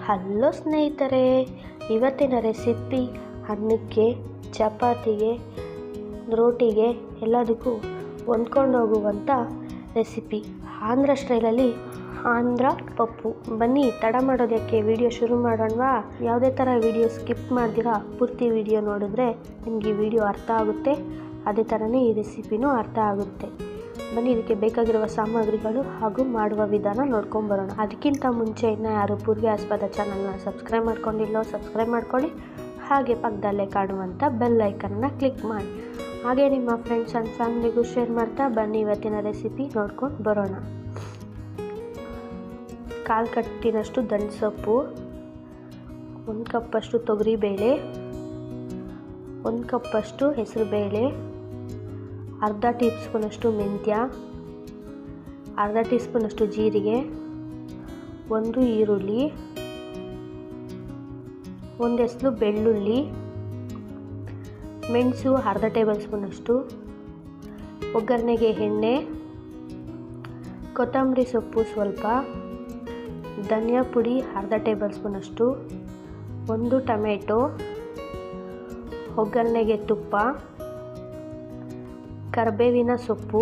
Hello ಸ್ನೇಹಿತರೆ, ಇವತ್ತಿನ recipe ಅನ್ನಕ್ಕೆ, ಚಪಾತಿಗೆ, ರೋಟಿಗೆ ಎಲ್ಲದಕ್ಕೂ ಹೊಂದ್ಕೊಂಡು ಹೋಗುವಂಥ ರೆಸಿಪಿ ಆಂಧ್ರ ಸ್ಟೈಲಲ್ಲಿ ಆಂಧ್ರ ಪಪ್ಪು. ಬನ್ನಿ ತಡ ಮಾಡೋದಕ್ಕೆ ವಿಡಿಯೋ ಶುರು ಮಾಡೋಣವಾ? ಯಾವುದೇ ಥರ ವಿಡಿಯೋ ಸ್ಕಿಪ್ ಮಾಡ್ದಿರಾ ಪೂರ್ತಿ ವಿಡಿಯೋ ನೋಡಿದ್ರೆ ನಿಮಗೆ ಈ ವಿಡಿಯೋ ಅರ್ಥ ಆಗುತ್ತೆ, ಅದೇ ಥರನೇ ಈ ರೆಸಿಪಿನೂ ಅರ್ಥ ಆಗುತ್ತೆ. ಬನ್ನಿ ಇದಕ್ಕೆ ಬೇಕಾಗಿರುವ ಸಾಮಗ್ರಿಗಳು ಹಾಗೂ ಮಾಡುವ ವಿಧಾನ ನೋಡ್ಕೊಂಬರೋಣ. ಅದಕ್ಕಿಂತ ಮುಂಚೆ ಇನ್ನೂ ಯಾರು ಪೂರ್ವ್ಯಾಸ್ಪದ ಚಾನಲ್ನ ಸಬ್ಸ್ಕ್ರೈಬ್ ಮಾಡ್ಕೊಂಡಿಲ್ಲೋ ಸಬ್ಸ್ಕ್ರೈಬ್ ಮಾಡ್ಕೊಳ್ಳಿ, ಹಾಗೆ ಪಕ್ಕದಲ್ಲೇ ಕಾಣುವಂಥ ಬೆಲ್ ಐಕನ್ನ ಕ್ಲಿಕ್ ಮಾಡಿ, ಹಾಗೆ ನಿಮ್ಮ ಫ್ರೆಂಡ್ಸ್ ಆ್ಯಂಡ್ ಫ್ಯಾಮಿಲಿಗೂ ಶೇರ್ ಮಾಡ್ತಾ ಬನ್ನಿ ಇವತ್ತಿನ ರೆಸಿಪಿ ನೋಡ್ಕೊಂಡು ಬರೋಣ. 1/4 ಕಟ್ಟಿನಷ್ಟು ದಂಟು, 1 ಕಪ್ಪಷ್ಟು ತೊಗರಿಬೇಳೆ, 1 ಕಪ್ಪಷ್ಟು ಹೆಸರುಬೇಳೆ, ಅರ್ಧ ಟೀ ಸ್ಪೂನಷ್ಟು ಮೆಂತ್ಯ, ಅರ್ಧ ಟೀ ಸ್ಪೂನಷ್ಟು ಜೀರಿಗೆ, 1 ಈರುಳ್ಳಿ, 1 ಎಸಳು ಬೆಳ್ಳುಳ್ಳಿ, ಮೆಣಸು ಅರ್ಧ ಟೇಬಲ್ ಸ್ಪೂನಷ್ಟು, ಒಗ್ಗರಣೆಗೆ ಎಣ್ಣೆ, ಕೊತ್ತಂಬರಿ ಸೊಪ್ಪು ಸ್ವಲ್ಪ, ಧನಿಯಾ ಪುಡಿ ಅರ್ಧ ಟೇಬಲ್ ಸ್ಪೂನಷ್ಟು, 1 ಟೊಮೆಟೊ, ಒಗ್ಗರಣೆಗೆ ತುಪ್ಪ, ಕರಿಬೇವಿನ ಸೊಪ್ಪು,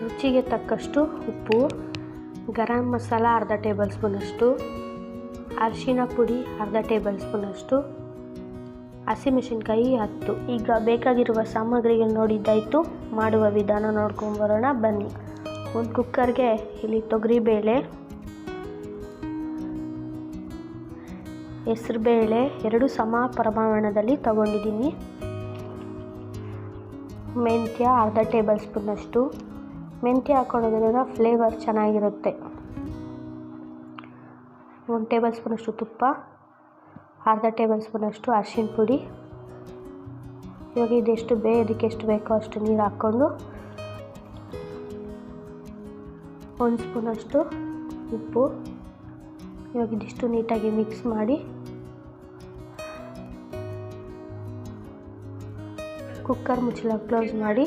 ರುಚಿಗೆ ತಕ್ಕಷ್ಟು ಉಪ್ಪು, ಗರಂ ಮಸಾಲ ಅರ್ಧ ಟೇಬಲ್ ಸ್ಪೂನಷ್ಟು, ಅರಿಶಿನ ಪುಡಿ ಅರ್ಧ ಟೇಬಲ್ ಸ್ಪೂನಷ್ಟು, ಹಸಿಮೆಣಸಿನ್ಕಾಯಿ 10. ಈಗ ಬೇಕಾಗಿರುವ ಸಾಮಗ್ರಿಗಳು ನೋಡಿದ್ದಾಯಿತು, ಮಾಡುವ ವಿಧಾನ ನೋಡ್ಕೊಂಬರೋಣ ಬನ್ನಿ. ಒಂದು ಕುಕ್ಕರ್ಗೆ ಇಲ್ಲಿ ತೊಗರಿಬೇಳೆ, ಹೆಸರುಬೇಳೆ 2 ಸಮ ಪ್ರಮಾಣದಲ್ಲಿ ತಗೊಂಡಿದ್ದೀನಿ, ಮೆಂತ್ಯ ಅರ್ಧ ಟೇಬಲ್ ಸ್ಪೂನಷ್ಟು. ಮೆಂತ್ಯ ಹಾಕೊಳ್ಳೋದ್ರಿಂದ ಫ್ಲೇವರ್ ಚೆನ್ನಾಗಿರುತ್ತೆ. 1 ಟೇಬಲ್ ಸ್ಪೂನಷ್ಟು ತುಪ್ಪ, ಅರ್ಧ ಟೇಬಲ್ ಸ್ಪೂನಷ್ಟು ಅರಿಶಿನ ಪುಡಿ. ಇವಾಗ ಇದೆಷ್ಟು ಬೇಯೋದಕ್ಕೆ ಎಷ್ಟು ಬೇಕೋ ಅಷ್ಟು ನೀರು ಹಾಕ್ಕೊಂಡು 1 ಸ್ಪೂನಷ್ಟು ಉಪ್ಪು. ಇವಾಗ ಇದಿಷ್ಟು ನೀಟಾಗಿ ಮಿಕ್ಸ್ ಮಾಡಿ ಕುಕ್ಕರ್ ಮುಚ್ಚಳ ಕ್ಲೋಸ್ ಮಾಡಿ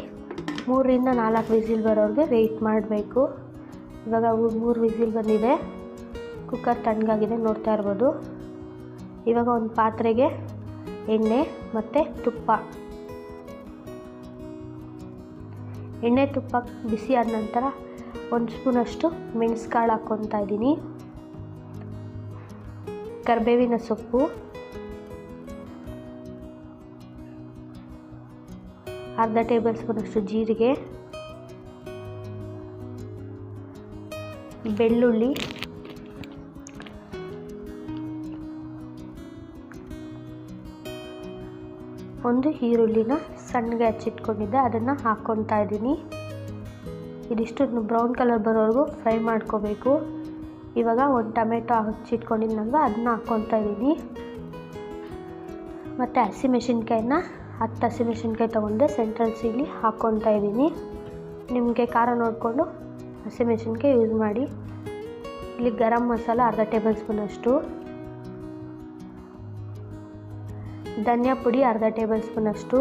3 ರಿಂದ 4 ವಿಸಿಲ್ ಬರೋರಿಗೆ ವೆಯ್ಟ್ ಮಾಡಬೇಕು. ಇವಾಗ 3 ವಿಸಿಲ್ ಬಂದಿದೆ, ಕುಕ್ಕರ್ ತಣ್ಣಗಾಗಿದೆ ನೋಡ್ತಾ ಇರ್ಬೋದು. ಇವಾಗ ಒಂದು ಪಾತ್ರೆಗೆ ಎಣ್ಣೆ ಮತ್ತು ತುಪ್ಪ, ಎಣ್ಣೆ ತುಪ್ಪ ಬಿಸಿ ಆದ ನಂತರ 1 ಸ್ಪೂನಷ್ಟು ಮೆಣಸುಕಾಳು ಹಾಕ್ಕೊತಾ ಇದ್ದೀನಿ, ಕರಿಬೇವಿನ ಸೊಪ್ಪು, ಅರ್ಧ ಟೇಬಲ್ ಸ್ಪೂನಷ್ಟು ಜೀರಿಗೆ, ಬೆಳ್ಳುಳ್ಳಿ, ಒಂದು ಈರುಳ್ಳಿನ ಸಣ್ಣಗೆ ಹಚ್ಚಿಟ್ಕೊಂಡಿದ್ದೆ ಅದನ್ನು ಹಾಕ್ಕೊತಾ ಇದ್ದೀನಿ. ಇದಿಷ್ಟು ಬ್ರೌನ್ ಕಲರ್ ಬರೋವರೆಗೂ ಫ್ರೈ ಮಾಡ್ಕೋಬೇಕು. ಇವಾಗ 1 ಟೊಮೆಟೊ ಹಚ್ಚಿಟ್ಕೊಂಡಿದ್ನಲ್ವ ಅದನ್ನ ಹಾಕ್ಕೊತಾ ಇದ್ದೀನಿ, ಮತ್ತು ಹಸಿಮೆಣಸಿನ್ಕಾಯಿನ 10 ಹಸಿಮೆಣಸಿನ್ಕಾಯಿ ತೊಗೊಂಡೆ ಸೆಂಟ್ರಲ್ ಸೀಲಿ ಹಾಕ್ಕೊತಾ ಇದ್ದೀನಿ. ನಿಮಗೆ ಖಾರ ನೋಡಿಕೊಂಡು ಹಸಿಮೆಣಸಿನ್ಕಾಯಿ ಯೂಸ್ ಮಾಡಿ. ಇಲ್ಲಿ ಗರಂ ಮಸಾಲ ಅರ್ಧ ಟೇಬಲ್ ಸ್ಪೂನಷ್ಟು, ಧನಿಯಾ ಪುಡಿ ಅರ್ಧ ಟೇಬಲ್ ಸ್ಪೂನಷ್ಟು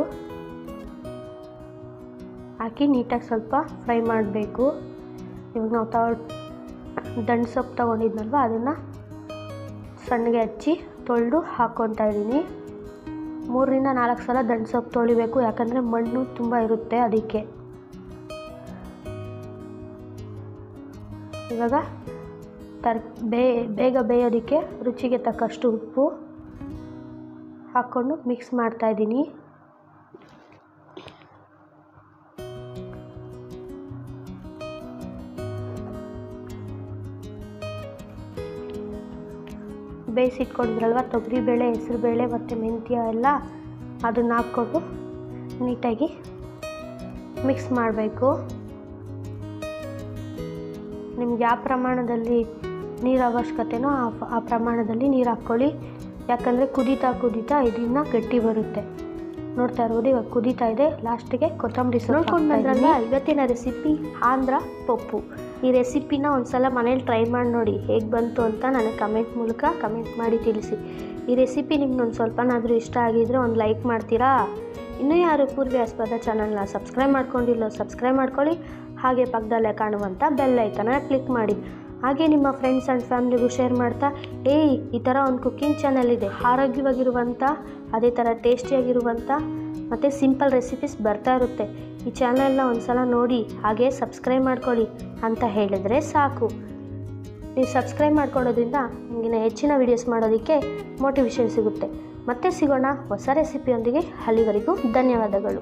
ಹಾಕಿ ನೀಟಾಗಿ ಸ್ವಲ್ಪ ಫ್ರೈ ಮಾಡಬೇಕು. ಇವಾಗ ನಾವು ದಂಟು ಸೊಪ್ಪು ತೊಗೊಂಡಿದ್ನಲ್ವ ಅದನ್ನು ಸಣ್ಣಗೆ ಹಚ್ಚಿ ತೊಳೆದು ಹಾಕ್ಕೊತಾ ಇದ್ದೀನಿ. 3 ರಿಂದ 4 ಸಲ ದಂಟು ಸೊಪ್ಪು ತೊಳಿಬೇಕು, ಯಾಕಂದರೆ ಮಣ್ಣು ತುಂಬ ಇರುತ್ತೆ ಅದಕ್ಕೆ. ಇವಾಗ ಬೇಗ ಬೇಯೋದಕ್ಕೆ ರುಚಿಗೆ ತಕ್ಕಷ್ಟು ಉಪ್ಪು ಹಾಕ್ಕೊಂಡು ಮಿಕ್ಸ್ ಮಾಡ್ತಾಯಿದ್ದೀನಿ. ಬೇಯಿಸಿಟ್ಕೊಂಡಿದ್ರಲ್ವ ತೊಗರಿಬೇಳೆ, ಹೆಸರುಬೇಳೆ ಮತ್ತು ಮೆಂತ್ಯ ಎಲ್ಲ ಅದನ್ನು ಹಾಕ್ಕೊಂಡು ನೀಟಾಗಿ ಮಿಕ್ಸ್ ಮಾಡಬೇಕು. ನಿಮ್ಗೆ ಯಾವ ಪ್ರಮಾಣದಲ್ಲಿ ನೀರು ಅವಶ್ಯಕತೆನೋ ಆ ಪ್ರಮಾಣದಲ್ಲಿ ನೀರು ಹಾಕ್ಕೊಳ್ಳಿ, ಯಾಕಂದರೆ ಕುದೀತಾ ಇದನ್ನು ಗಟ್ಟಿ ಬರುತ್ತೆ. ನೋಡ್ತಾ ಇರ್ಬೋದು ಇವಾಗ ಕುದೀತಾ ಇದೆ. ಲಾಸ್ಟಿಗೆ ಕೊತ್ತಂಬರಿ ಸೊಪ್ಪು ನೋಡ್ಕೊಂಡು ಬಂದ್ರಲ್ವ ಇವತ್ತಿನ ರೆಸಿಪಿ ಆಂಧ್ರ ಪಪ್ಪು. ಈ ರೆಸಿಪಿನ ಒಂದು ಸಲ ಮನೇಲಿ ಟ್ರೈ ಮಾಡಿ ನೋಡಿ, ಹೇಗೆ ಬಂತು ಅಂತ ನನಗೆ ಕಮೆಂಟ್ ಮೂಲಕ ಕಮೆಂಟ್ ಮಾಡಿ ತಿಳಿಸಿ. ಈ ರೆಸಿಪಿ ನಿಮ್ಗೆ ಒಂದು ಸ್ವಲ್ಪನಾದರೂ ಇಷ್ಟ ಆಗಿದ್ದರೆ ಒಂದು ಲೈಕ್ ಮಾಡ್ತೀರಾ? ಇನ್ನೂ ಯಾರು ಪೂರ್ವ್ಯಾಸ್ಪದ ಚಾನಲ್ನ ಸಬ್ಸ್ಕ್ರೈಬ್ ಮಾಡ್ಕೊಂಡಿಲ್ಲೋ ಸಬ್ಸ್ಕ್ರೈಬ್ ಮಾಡ್ಕೊಳ್ಳಿ, ಹಾಗೆ ಪಕ್ಕದಲ್ಲೇ ಕಾಣುವಂಥ ಬೆಲ್ ಐಕನ್ನ ಕ್ಲಿಕ್ ಮಾಡಿ, ಹಾಗೆ ನಿಮ್ಮ ಫ್ರೆಂಡ್ಸ್ ಆ್ಯಂಡ್ ಫ್ಯಾಮ್ಲಿಗೂ ಶೇರ್ ಮಾಡ್ತಾ, ಈ ಥರ ಒಂದು ಕುಕ್ಕಿಂಗ್ ಚಾನಲ್ ಇದೆ, ಆರೋಗ್ಯವಾಗಿರುವಂಥ ಅದೇ ಥರ ಟೇಸ್ಟಿಯಾಗಿರುವಂಥ ಮತ್ತು ಸಿಂಪಲ್ ರೆಸಿಪೀಸ್ ಬರ್ತಾ ಇರುತ್ತೆ. ಈ ಚಾನಲ್ನ ಒಂದು ಸಲ ನೋಡಿ ಹಾಗೆ ಸಬ್ಸ್ಕ್ರೈಬ್ ಮಾಡ್ಕೊಳ್ಳಿ ಅಂತ ಹೇಳಿದರೆ ಸಾಕು. ನೀವು ಸಬ್ಸ್ಕ್ರೈಬ್ ಮಾಡ್ಕೊಳ್ಳೋದ್ರಿಂದ ನಿಮಗೆ ಹೆಚ್ಚಿನ ವೀಡಿಯೋಸ್ ಮಾಡೋದಕ್ಕೆ ಮೋಟಿವೇಶನ್ ಸಿಗುತ್ತೆ. ಮತ್ತೆ ಸಿಗೋಣ ಹೊಸ ರೆಸಿಪಿಯೊಂದಿಗೆ. ಅಲ್ಲಿವರೆಗೂ ಧನ್ಯವಾದಗಳು.